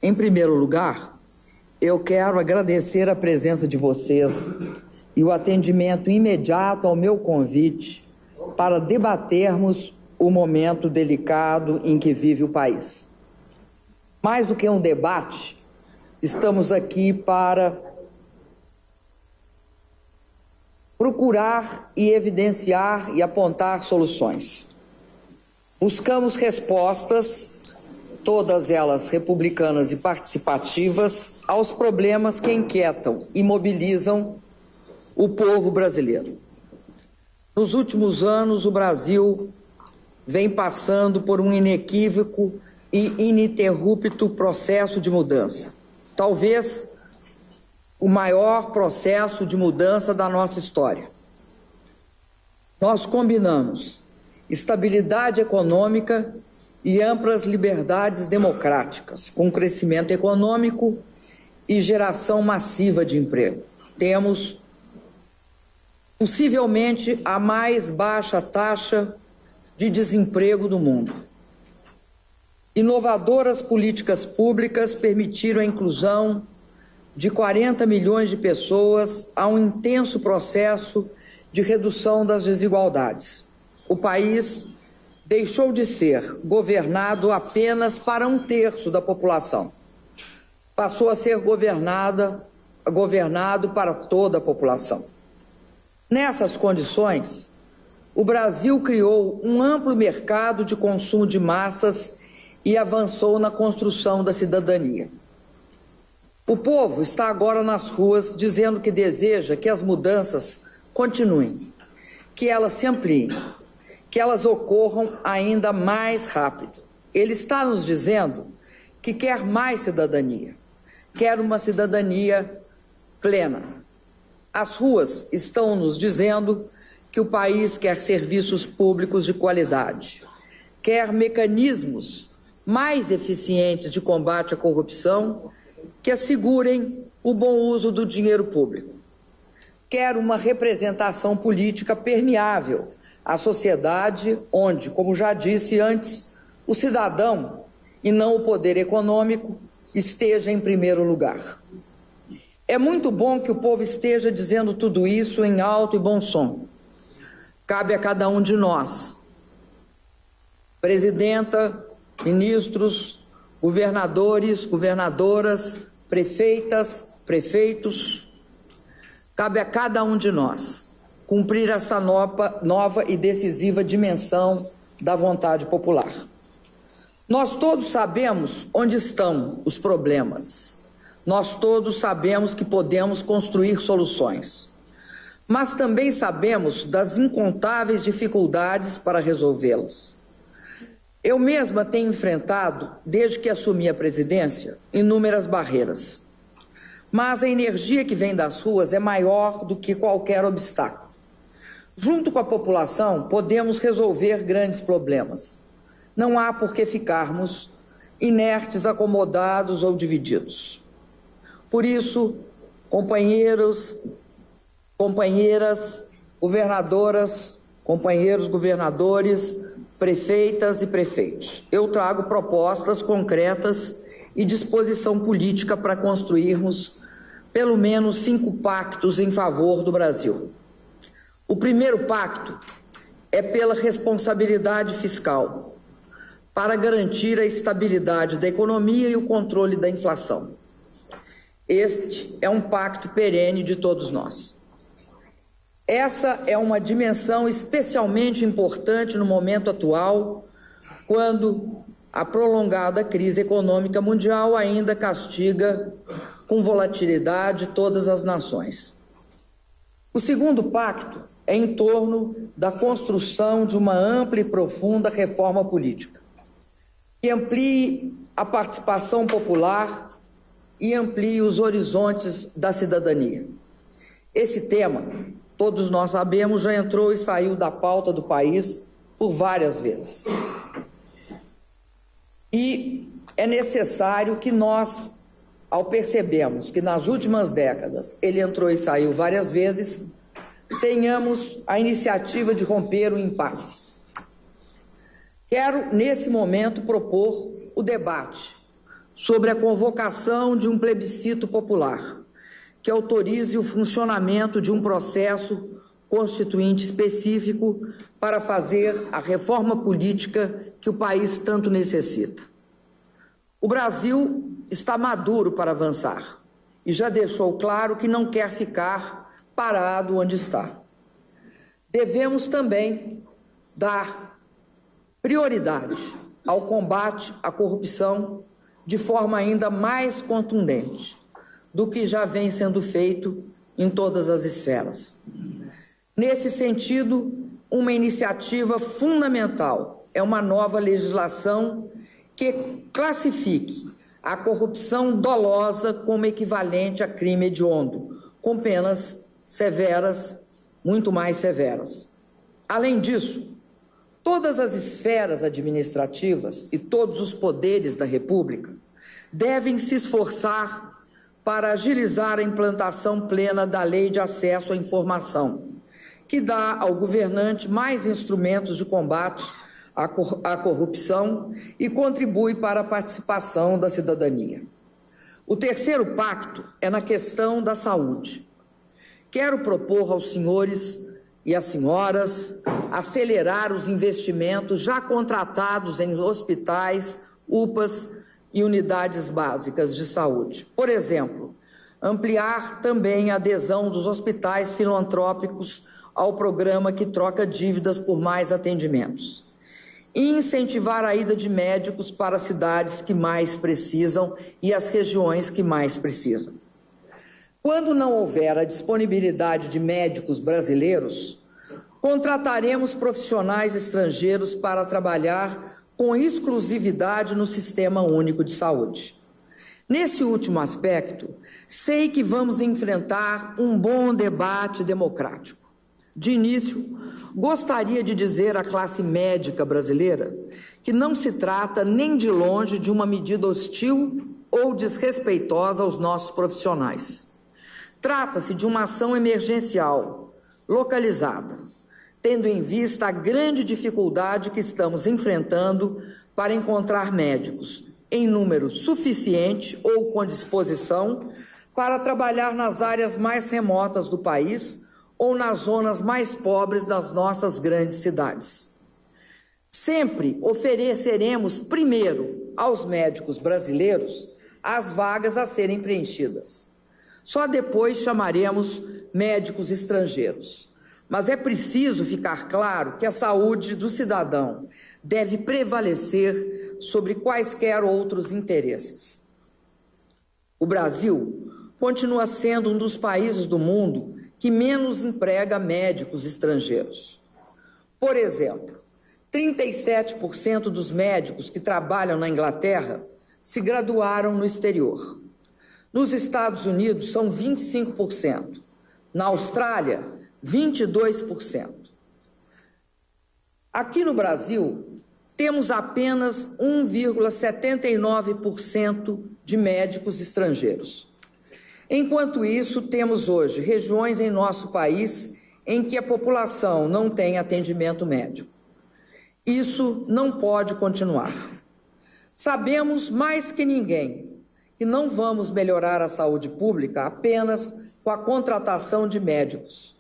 Em primeiro lugar, eu quero agradecer a presença de vocês e o atendimento imediato ao meu convite para debatermos o momento delicado em que vive o país. Mais do que um debate, estamos aqui para procurar e evidenciar e apontar soluções. Buscamos respostas, todas elas republicanas e participativas, aos problemas que inquietam e mobilizam o povo brasileiro. Nos últimos anos, o Brasil vem passando por um inequívoco e ininterrupto processo de mudança. Talvez o maior processo de mudança da nossa história. Nós combinamos estabilidade econômica e amplas liberdades democráticas, com crescimento econômico e geração massiva de emprego. Temos possivelmente a mais baixa taxa de desemprego do mundo. Inovadoras políticas públicas permitiram a inclusão de 40 milhões de pessoas a um intenso processo de redução das desigualdades. O país deixou de ser governado apenas para um terço da população. Passou a ser governado para toda a população. Nessas condições, o Brasil criou um amplo mercado de consumo de massas e avançou na construção da cidadania. O povo está agora nas ruas dizendo que deseja que as mudanças continuem, que elas se ampliem, que elas ocorram ainda mais rápido. Ele está nos dizendo que quer mais cidadania, quer uma cidadania plena. As ruas estão nos dizendo que o país quer serviços públicos de qualidade, quer mecanismos mais eficientes de combate à corrupção que assegurem o bom uso do dinheiro público. Quer uma representação política permeável à sociedade onde, como já disse antes, o cidadão e não o poder econômico esteja em primeiro lugar. É muito bom que o povo esteja dizendo tudo isso em alto e bom som. Cabe a cada um de nós, presidenta, ministros, governadores, governadoras, prefeitas, prefeitos, cabe a cada um de nós cumprir essa nova e decisiva dimensão da vontade popular. Nós todos sabemos onde estão os problemas. Nós todos sabemos que podemos construir soluções. Mas também sabemos das incontáveis dificuldades para resolvê-las. Eu mesma tenho enfrentado, desde que assumi a presidência, inúmeras barreiras. Mas a energia que vem das ruas é maior do que qualquer obstáculo. Junto com a população, podemos resolver grandes problemas. Não há por que ficarmos inertes, acomodados ou divididos. Por isso, companheiros, companheiras, governadoras, companheiros governadores, prefeitas e prefeitos, eu trago propostas concretas e disposição política para construirmos pelo menos 5 pactos em favor do Brasil. O primeiro pacto é pela responsabilidade fiscal, para garantir a estabilidade da economia e o controle da inflação. Este é um pacto perene de todos nós. Essa é uma dimensão especialmente importante no momento atual, quando a prolongada crise econômica mundial ainda castiga com volatilidade todas as nações. O segundo pacto é em torno da construção de uma ampla e profunda reforma política, que amplie a participação popular e amplie os horizontes da cidadania. Esse tema, todos nós sabemos, já entrou e saiu da pauta do país por várias vezes. E é necessário que nós, ao percebermos que nas últimas décadas ele entrou e saiu várias vezes, tenhamos a iniciativa de romper o impasse. Quero, nesse momento, propor o debate sobre a convocação de um plebiscito popular que autorize o funcionamento de um processo constituinte específico para fazer a reforma política que o país tanto necessita. O Brasil está maduro para avançar e já deixou claro que não quer ficar parado onde está. Devemos também dar prioridade ao combate à corrupção de forma ainda mais contundente do que já vem sendo feito em todas as esferas. Nesse sentido, uma iniciativa fundamental é uma nova legislação que classifique a corrupção dolosa como equivalente a crime hediondo, com penas severas, muito mais severas. Além disso, todas as esferas administrativas e todos os poderes da República devem se esforçar para agilizar a implantação plena da Lei de Acesso à Informação, que dá ao governante mais instrumentos de combate à corrupção e contribui para a participação da cidadania. O terceiro pacto é na questão da saúde. Quero propor aos senhores e às senhoras acelerar os investimentos já contratados em hospitais, UPAs e unidades básicas de saúde. Por exemplo, ampliar também a adesão dos hospitais filantrópicos ao programa que troca dívidas por mais atendimentos. E incentivar a ida de médicos para as cidades que mais precisam e as regiões que mais precisam. Quando não houver a disponibilidade de médicos brasileiros, contrataremos profissionais estrangeiros para trabalhar com exclusividade no Sistema Único de Saúde. Nesse último aspecto, sei que vamos enfrentar um bom debate democrático. De início, gostaria de dizer à classe médica brasileira que não se trata nem de longe de uma medida hostil ou desrespeitosa aos nossos profissionais. Trata-se de uma ação emergencial, localizada, tendo em vista a grande dificuldade que estamos enfrentando para encontrar médicos em número suficiente ou com disposição para trabalhar nas áreas mais remotas do país ou nas zonas mais pobres das nossas grandes cidades. Sempre ofereceremos primeiro aos médicos brasileiros as vagas a serem preenchidas. Só depois chamaremos médicos estrangeiros. Mas é preciso ficar claro que a saúde do cidadão deve prevalecer sobre quaisquer outros interesses. O Brasil continua sendo um dos países do mundo que menos emprega médicos estrangeiros. Por exemplo, 37% dos médicos que trabalham na Inglaterra se graduaram no exterior. Nos Estados Unidos, são 25%. Na Austrália, 22%. Aqui no Brasil, temos apenas 1,79% de médicos estrangeiros. Enquanto isso, temos hoje regiões em nosso país em que a população não tem atendimento médico. Isso não pode continuar. Sabemos mais que ninguém que não vamos melhorar a saúde pública apenas com a contratação de médicos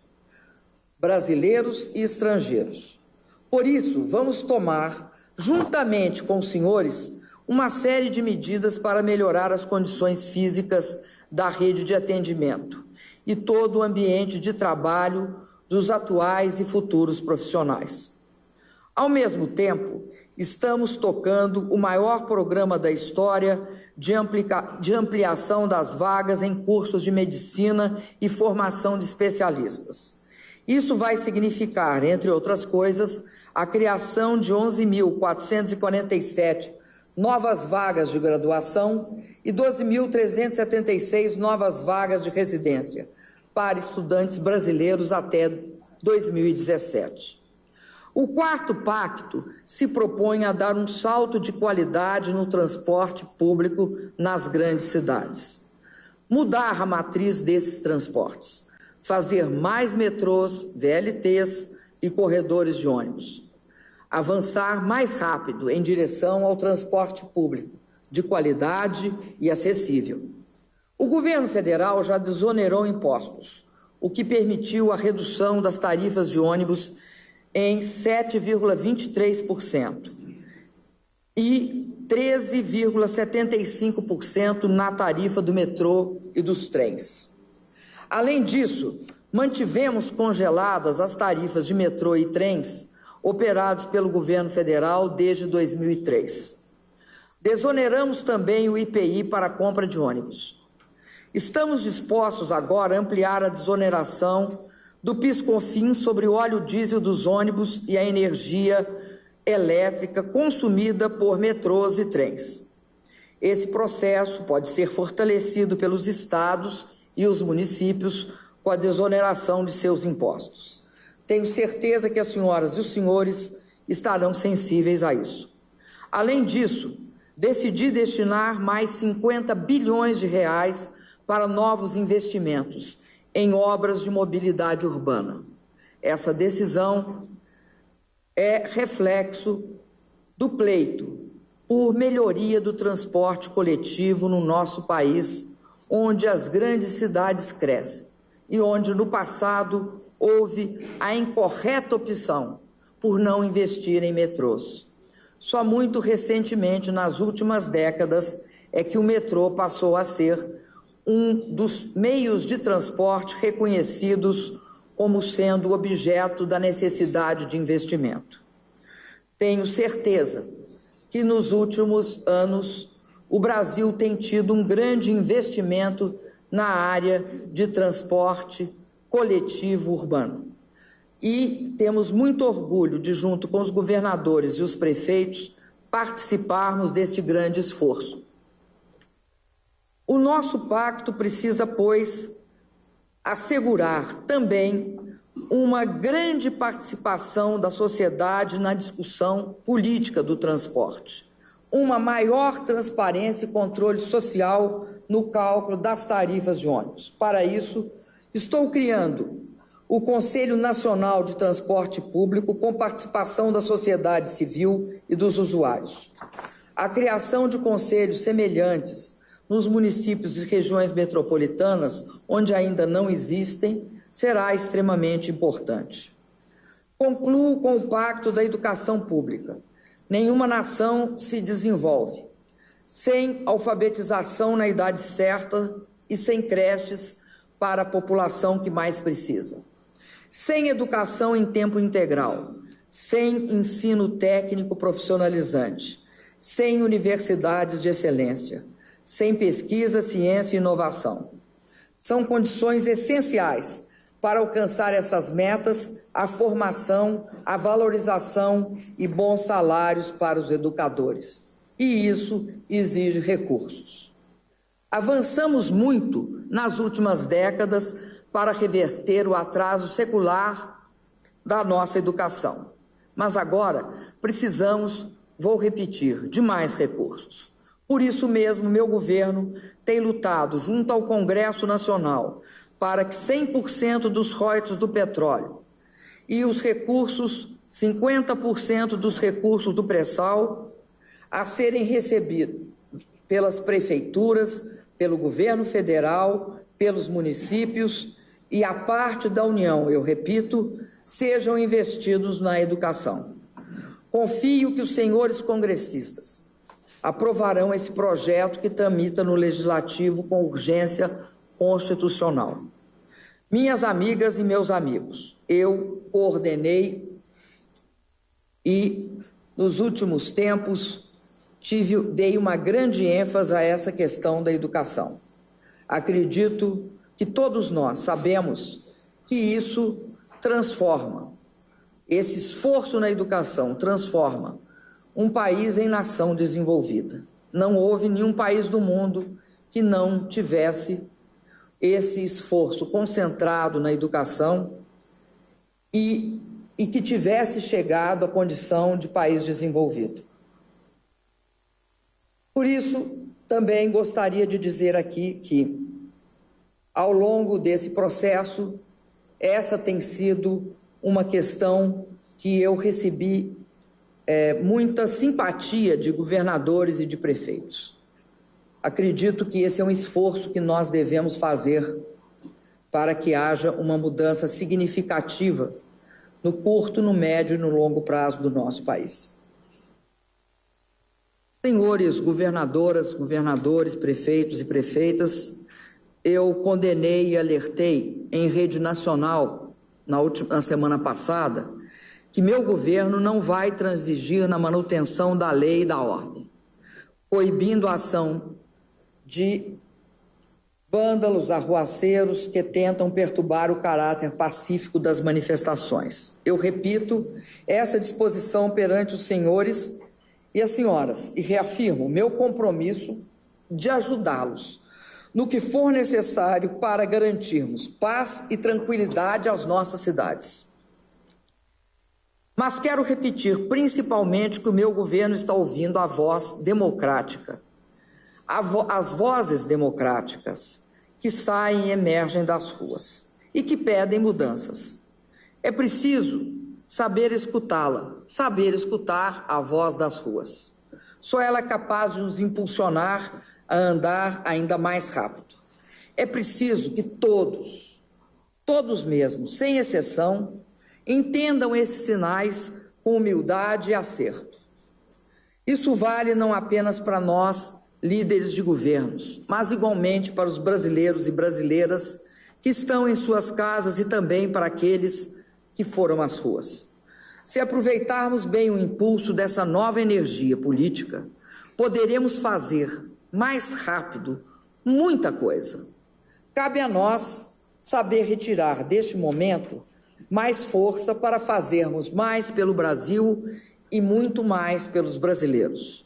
brasileiros e estrangeiros. Por isso, vamos tomar, juntamente com os senhores, uma série de medidas para melhorar as condições físicas da rede de atendimento e todo o ambiente de trabalho dos atuais e futuros profissionais. Ao mesmo tempo, estamos tocando o maior programa da história de ampliação das vagas em cursos de medicina e formação de especialistas. Isso vai significar, entre outras coisas, a criação de 11.447 novas vagas de graduação e 12.376 novas vagas de residência para estudantes brasileiros até 2017. O quarto pacto se propõe a dar um salto de qualidade no transporte público nas grandes cidades. Mudar a matriz desses transportes, fazer mais metrôs, VLTs e corredores de ônibus. avançar mais rápido em direção ao transporte público, de qualidade e acessível. O governo federal já desonerou impostos, o que permitiu a redução das tarifas de ônibus em 7,23% e 13,75% na tarifa do metrô e dos trens. Além disso, mantivemos congeladas as tarifas de metrô e trens operados pelo governo federal desde 2003. Desoneramos também o IPI para a compra de ônibus. Estamos dispostos agora a ampliar a desoneração do PIS/COFINS sobre o óleo diesel dos ônibus e a energia elétrica consumida por metrôs e trens. Esse processo pode ser fortalecido pelos estados e os municípios com a desoneração de seus impostos. Tenho certeza que as senhoras e os senhores estarão sensíveis a isso. Além disso, decidi destinar mais 50 bilhões de reais para novos investimentos em obras de mobilidade urbana. Essa decisão é reflexo do pleito por melhoria do transporte coletivo no nosso país, onde as grandes cidades crescem e onde, no passado, houve a incorreta opção por não investir em metrôs. Só muito recentemente, nas últimas décadas, é que o metrô passou a ser um dos meios de transporte reconhecidos como sendo objeto da necessidade de investimento. Tenho certeza que nos últimos anos o Brasil tem tido um grande investimento na área de transporte coletivo urbano. E temos muito orgulho de, junto com os governadores e os prefeitos, participarmos deste grande esforço. O nosso pacto precisa, pois, assegurar também uma grande participação da sociedade na discussão política do transporte, uma maior transparência e controle social no cálculo das tarifas de ônibus. Para isso, estou criando o Conselho Nacional de Transporte Público com participação da sociedade civil e dos usuários. A criação de conselhos semelhantes nos municípios e regiões metropolitanas, onde ainda não existem, será extremamente importante. Concluo com o Pacto da Educação Pública. Nenhuma nação se desenvolve sem alfabetização na idade certa e sem creches para a população que mais precisa. Sem educação em tempo integral, sem ensino técnico profissionalizante, sem universidades de excelência, sem pesquisa, ciência e inovação. São condições essenciais para alcançar essas metas, a formação, a valorização e bons salários para os educadores. E isso exige recursos. Avançamos muito nas últimas décadas para reverter o atraso secular da nossa educação. Mas agora precisamos, vou repetir, de mais recursos. Por isso mesmo, meu governo tem lutado junto ao Congresso Nacional para que 100% dos royalties do petróleo e os recursos, 50% dos recursos do pré-sal, a serem recebidos pelas prefeituras, pelo governo federal, pelos municípios e a parte da União, eu repito, sejam investidos na educação. Confio que os senhores congressistas aprovarão esse projeto que tramita no Legislativo com urgência constitucional. Minhas amigas e meus amigos, eu coordenei e, nos últimos tempos, dei uma grande ênfase a essa questão da educação. Acredito que todos nós sabemos que isso transforma, esse esforço na educação transforma um país em nação desenvolvida. Não houve nenhum país do mundo que não tivesse esse esforço concentrado na educação e que tivesse chegado à condição de país desenvolvido. Por isso, também gostaria de dizer aqui que, ao longo desse processo, essa tem sido uma questão que eu recebi muita simpatia de governadores e de prefeitos. Acredito que esse é um esforço que nós devemos fazer para que haja uma mudança significativa no curto, no médio e no longo prazo do nosso país. Senhores governadoras, governadores, prefeitos e prefeitas, eu condenei e alertei em rede nacional, na semana passada, que meu governo não vai transigir na manutenção da lei e da ordem, proibindo a ação de vândalos, arruaceiros que tentam perturbar o caráter pacífico das manifestações. Eu repito essa disposição perante os senhores e as senhoras e reafirmo o meu compromisso de ajudá-los no que for necessário para garantirmos paz e tranquilidade às nossas cidades. Mas quero repetir principalmente que o meu governo está ouvindo a voz democrática, as vozes democráticas que saem e emergem das ruas e que pedem mudanças. É preciso saber escutá-la, saber escutar a voz das ruas. Só ela é capaz de nos impulsionar a andar ainda mais rápido. É preciso que todos mesmo, sem exceção, entendam esses sinais com humildade e acerto. Isso vale não apenas para nós, líderes de governos, mas igualmente para os brasileiros e brasileiras que estão em suas casas e também para aqueles que foram às ruas. Se aproveitarmos bem o impulso dessa nova energia política, poderemos fazer mais rápido muita coisa. Cabe a nós saber retirar deste momento mais força para fazermos mais pelo Brasil e muito mais pelos brasileiros.